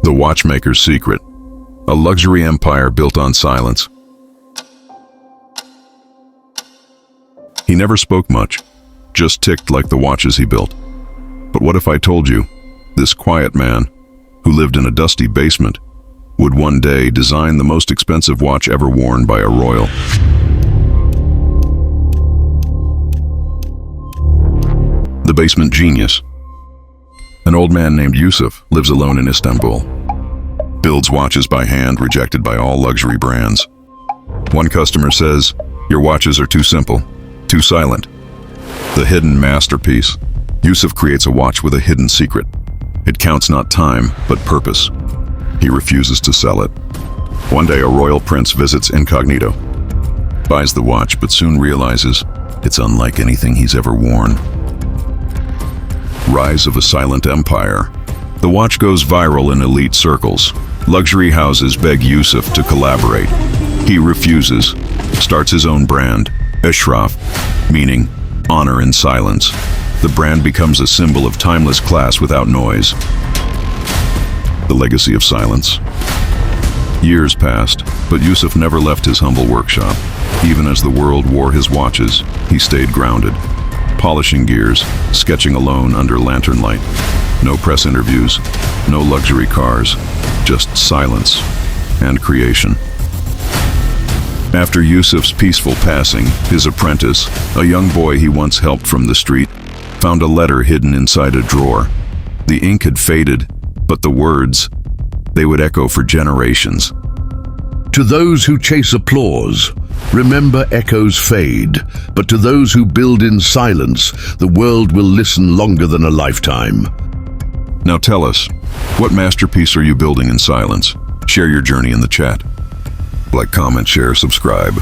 The Watchmaker's Secret, a luxury empire built on silence. He never spoke much, just ticked like the watches he built. But what if I told you, this quiet man, who lived in a dusty basement, would one day design the most expensive watch ever worn by a royal? The Basement Genius. An old man named Yusuf lives alone in Istanbul. Builds watches by hand, rejected by all luxury brands. One customer says, "Your watches are too simple, too silent." The hidden masterpiece. Yusuf creates a watch with a hidden secret. It counts not time, but purpose. He refuses to sell it. One day, a royal prince visits incognito. Buys the watch, but soon realizes it's unlike anything he's ever worn. Rise of a silent empire. The watch goes viral in elite circles. Luxury houses beg Yusuf to collaborate. He refuses, starts his own brand, Eshraf, meaning honor in silence. The brand becomes a symbol of timeless class without noise. The legacy of silence. Years passed, but Yusuf never left his humble workshop. Even as the world wore his watches, he stayed grounded. Polishing gears, sketching alone under lantern light. No press interviews, no luxury cars, just silence and creation. After Yusuf's peaceful passing, his apprentice, a young boy he once helped from the street, found a letter hidden inside a drawer. The ink had faded, but the words, they would echo for generations. To those who chase applause, remember echoes fade, but to those who build in silence, the world will listen longer than a lifetime. Now tell us, what masterpiece are you building in silence? Share your journey in the chat. Like, comment, share, subscribe.